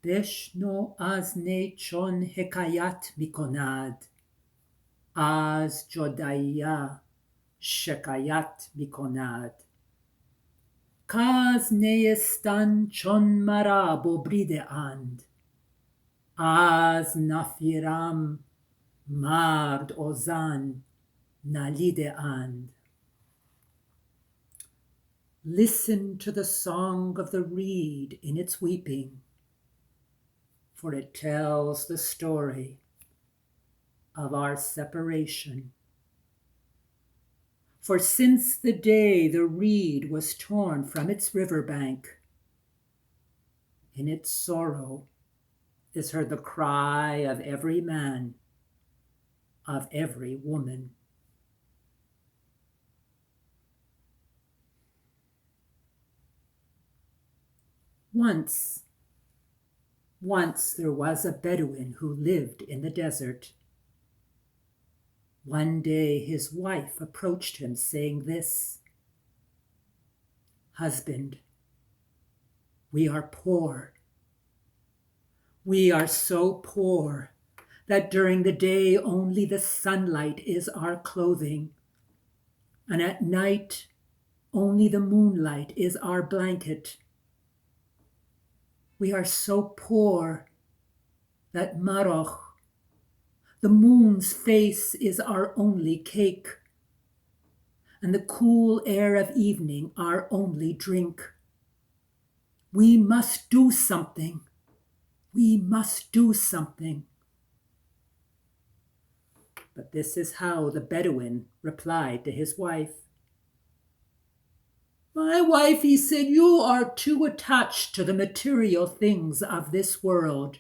بشنو از نی چون حکایت می کند، از جدایی شکایت می کند. کاز نیستن چون مرا ببریده اند، از نفیرم مرد و زن نالیده اند. Listen to the song of the reed in its weeping, for it tells the story of our separation. For since the day the reed was torn from its riverbank, in its sorrow is heard the cry of every man, of every woman. Once there was a Bedouin who lived in the desert. One day his wife approached him saying this, "Husband, we are poor. We are so poor that during the day only the sunlight is our clothing, and at night only the moonlight is our blanket. We are so poor that Maroch, the moon's face, is our only cake, and the cool air of evening our only drink. We must do something. We must do something." But this is how the Bedouin replied to his wife. "My wife," he said, "you are too attached to the material things of this world.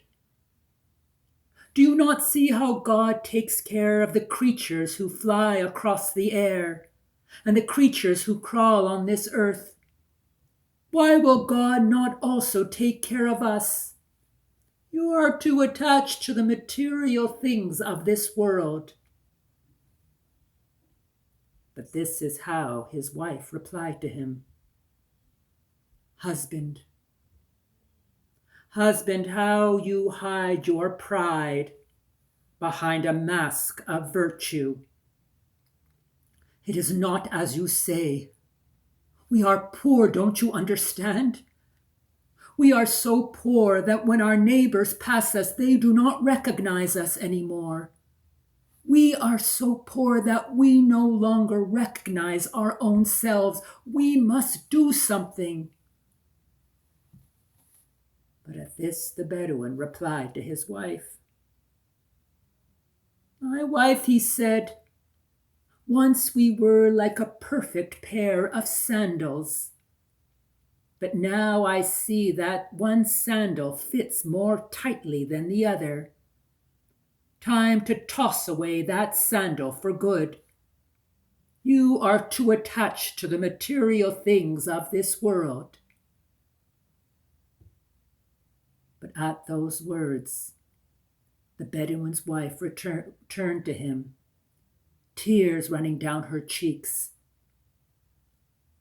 Do you not see how God takes care of the creatures who fly across the air and the creatures who crawl on this earth? Why will God not also take care of us? You are too attached to the material things of this world." But this is how his wife replied to him. Husband, how you hide your pride behind a mask of virtue. It is not as you say. We are poor, don't you understand? We are so poor that when our neighbors pass us, they do not recognize us anymore. We are so poor that we no longer recognize our own selves. We must do something. But at this the Bedouin replied to his wife. "My wife," he said, "once we were like a perfect pair of sandals. But now I see that one sandal fits more tightly than the other. Time to toss away that sandal for good. You are too attached to the material things of this world." But at those words, the Bedouin's wife turned to him, tears running down her cheeks.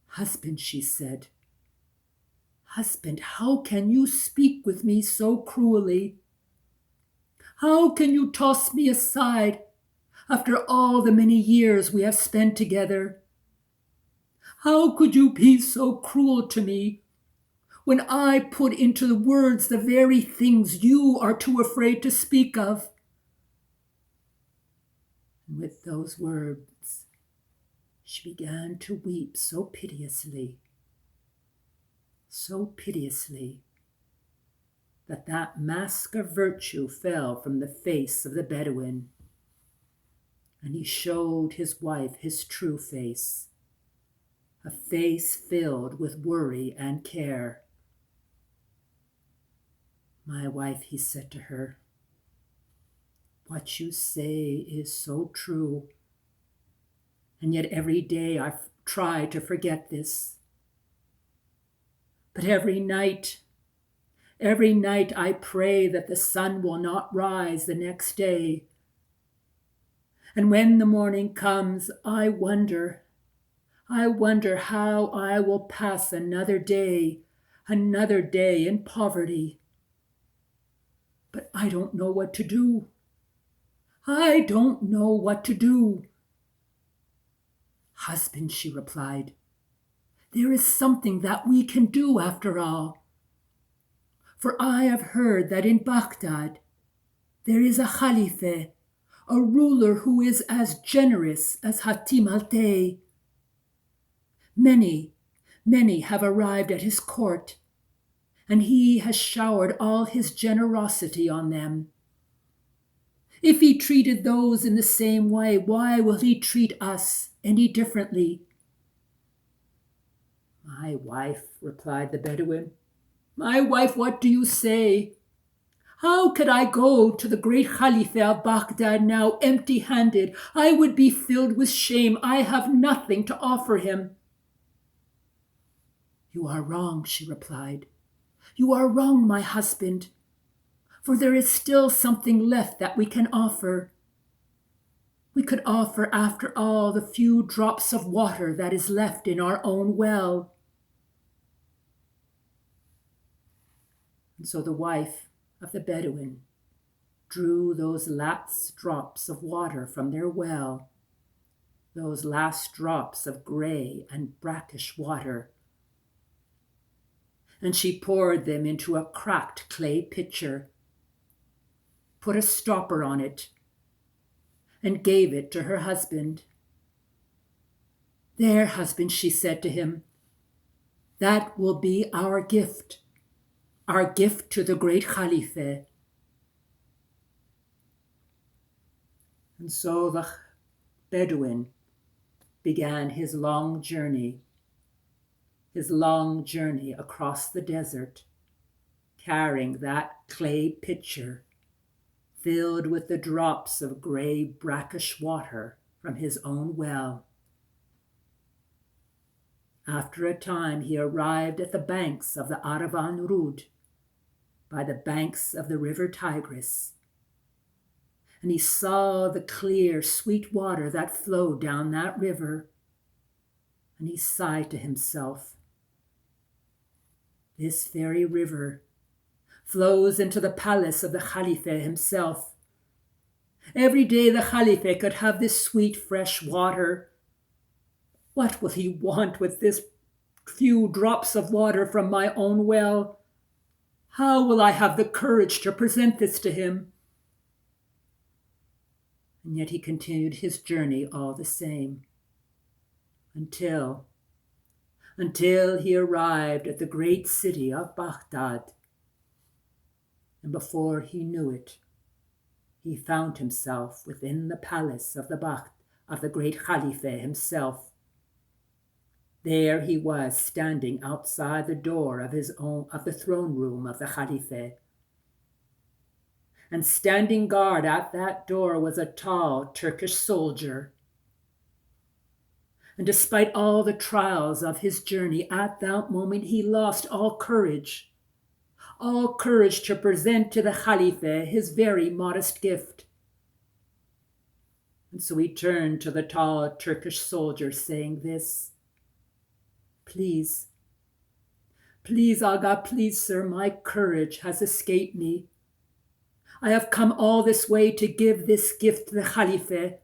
"Husband," she said, "husband, how can you speak with me so cruelly? How can you toss me aside after all the many years we have spent together? How could you be so cruel to me when I put into the words the very things you are too afraid to speak of?" And with those words, she began to weep so piteously, that that mask of virtue fell from the face of the Bedouin, and he showed his wife his true face, a face filled with worry and care. "My wife," he said to her, "what you say is so true, and yet every day I try to forget this. But every night I pray that the sun will not rise the next day. And when the morning comes, I wonder how I will pass another day in poverty. I don't know what to do. I don't know what to do. Husband, she replied, there is something that we can do after all. For I have heard that in Baghdad there is a Khalife, a ruler who is as generous as Hatim al-Tay. Many have arrived at his court, and he has showered all his generosity on them. If he treated those in the same way, why will he treat us any differently? My wife, replied the Bedouin, my wife, what do you say? How could I go to the great Khalifa of Baghdad now empty-handed? I would be filled with shame. I have nothing to offer him. You are wrong, she replied. You are wrong, my husband, for there is still something left that we can offer. We could offer, after all, the few drops of water that is left in our own well. And so the wife of the Bedouin drew those last drops of water from their well, those last drops of grey and brackish water, and she poured them into a cracked clay pitcher, put a stopper on it, and gave it to her husband. There, husband, she said to him, that will be our gift to the great Khalifa. And so the Bedouin began his long journey across the desert, carrying that clay pitcher filled with the drops of grey brackish water from his own well. After a time he arrived at the banks of the Aravan Rud, by the banks of the river Tigris, and he saw the clear, sweet water that flowed down that river, and he sighed to himself, this very river flows into the palace of the Khalifa himself. Every day the Khalifa could have this sweet, fresh water. What will he want with this few drops of water from my own well? How will I have the courage to present this to him? And yet he continued his journey all the same, until he arrived at the great city of Baghdad. And before he knew it, he found himself within the palace of the great Khalifa himself. There he was, standing outside the door of the throne room of the Khalifa. And standing guard at that door was a tall Turkish soldier. And despite all the trials of his journey, at that moment he lost all courage to present to the Khalifa his very modest gift. And so he turned to the tall Turkish soldier, saying this, Please, Aga, please, sir, my courage has escaped me. I have come all this way to give this gift to the Khalifa,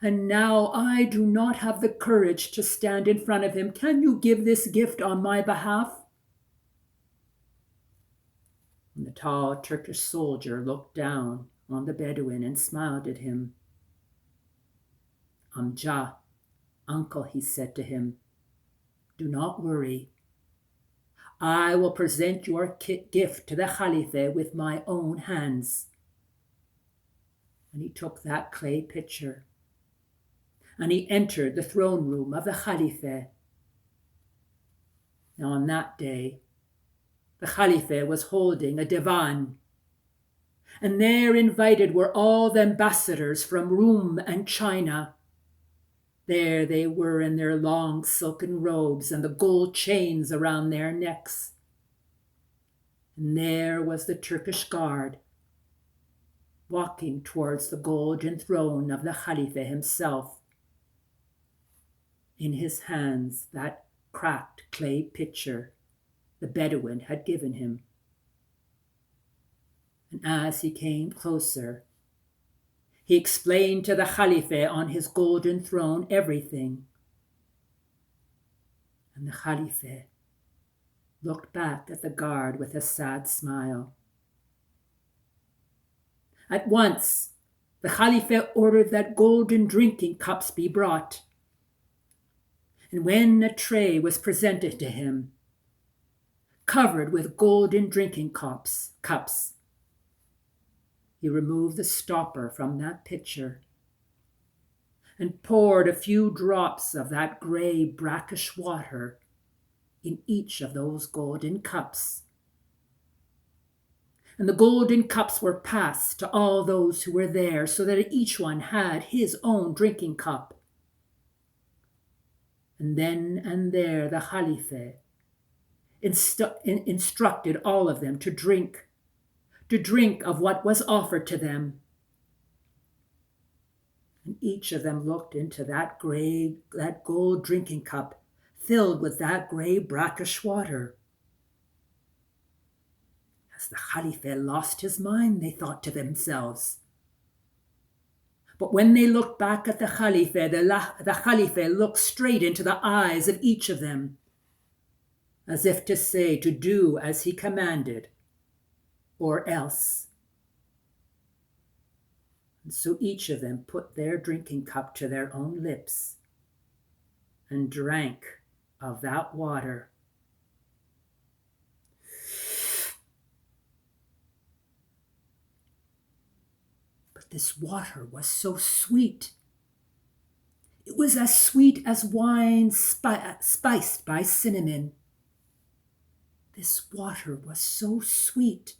and now I do not have the courage to stand in front of him. Can you give this gift on my behalf? And the tall Turkish soldier looked down on the Bedouin and smiled at him. Amja, uncle, he said to him, do not worry. I will present your gift to the Khalifa with my own hands. And he took that clay pitcher, and he entered the throne room of the Khalifa. Now on that day, the Khalifa was holding a divan, and there invited were all the ambassadors from Rome and China. There they were in their long silken robes and the gold chains around their necks. And there was the Turkish guard, walking towards the golden throne of the Khalifa himself. In his hands, that cracked clay pitcher the Bedouin had given him. And as he came closer, he explained to the Khalife on his golden throne everything. And the Khalife looked back at the guard with a sad smile. At once, the Khalife ordered that golden drinking cups be brought. And when a tray was presented to him, covered with golden drinking cups, he removed the stopper from that pitcher and poured a few drops of that grey, brackish water in each of those golden cups. And the golden cups were passed to all those who were there, so that each one had his own drinking cup. And then and there the Khalife instructed all of them to drink of what was offered to them. And each of them looked into that gold drinking cup filled with that grey brackish water. Has the Khalife lost his mind, they thought to themselves. But when they looked back at the Khalife, the Khalife looked straight into the eyes of each of them, as if to say, to do as he commanded, or else. And so each of them put their drinking cup to their own lips and drank of that water. But this water was so sweet. It was as sweet as wine spiced by cinnamon. This water was so sweet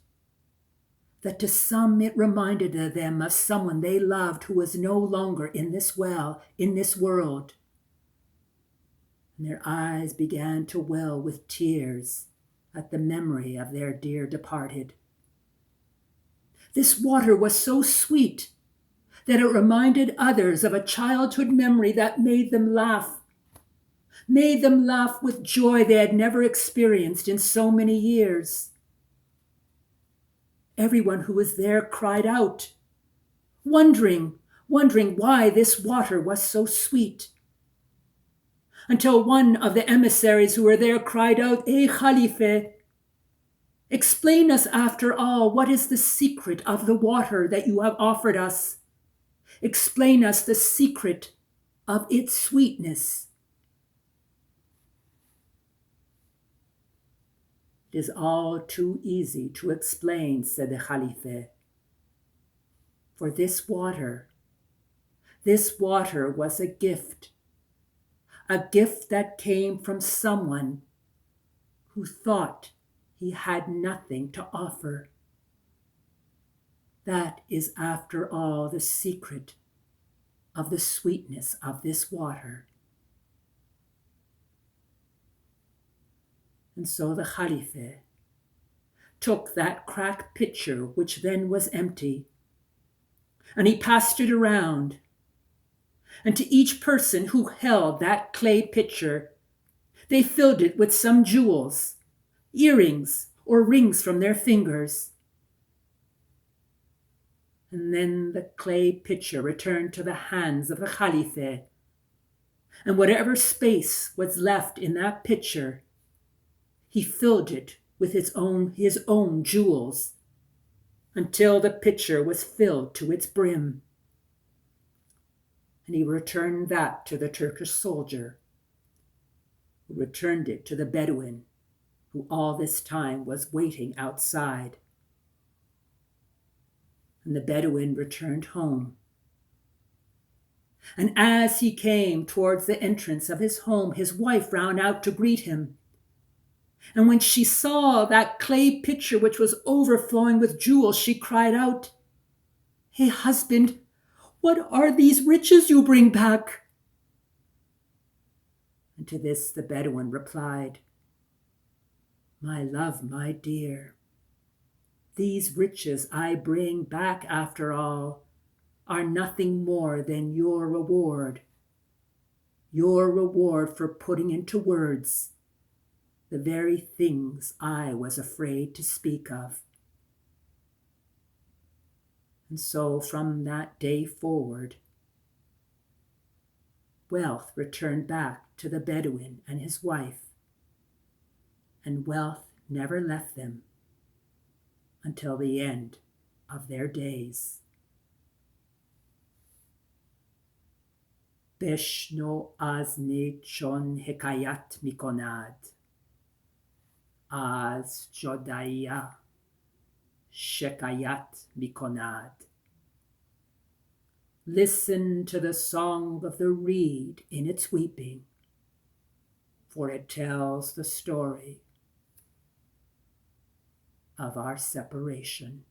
that to some it reminded them of someone they loved who was no longer in this world. And their eyes began to well with tears at the memory of their dear departed. This water was so sweet that it reminded others of a childhood memory that made them laugh with joy they had never experienced in so many years. Everyone who was there cried out, wondering why this water was so sweet. Until one of the emissaries who were there cried out, Khalife, explain us after all, what is the secret of the water that you have offered us? Explain us the secret of its sweetness. It is all too easy to explain, said the Khalife. For this water was a gift that came from someone who thought he had nothing to offer. That is, after all, the secret of the sweetness of this water. And so the Khalife took that cracked pitcher, which then was empty, and he passed it around. And to each person who held that clay pitcher, they filled it with some jewels, earrings, or rings from their fingers. And then the clay pitcher returned to the hands of the Khalife, and whatever space was left in that pitcher, he filled it with his own jewels, until the pitcher was filled to its brim. And he returned that to the Turkish soldier, who returned it to the Bedouin, who all this time was waiting outside. And the Bedouin returned home. And as he came towards the entrance of his home, his wife ran out to greet him. And when she saw that clay pitcher which was overflowing with jewels, she cried out, Hey, husband, what are these riches you bring back? And to this the Bedouin replied, My love, my dear, these riches I bring back after all are nothing more than your reward for putting into words the very things I was afraid to speak of. And so from that day forward, wealth returned back to the Bedouin and his wife, and wealth never left them until the end of their days. Beshno azni chon hekayat mikonad, az jodaya shekayat mikonad. Listen to the song of the reed in its weeping, for it tells the story of our separation.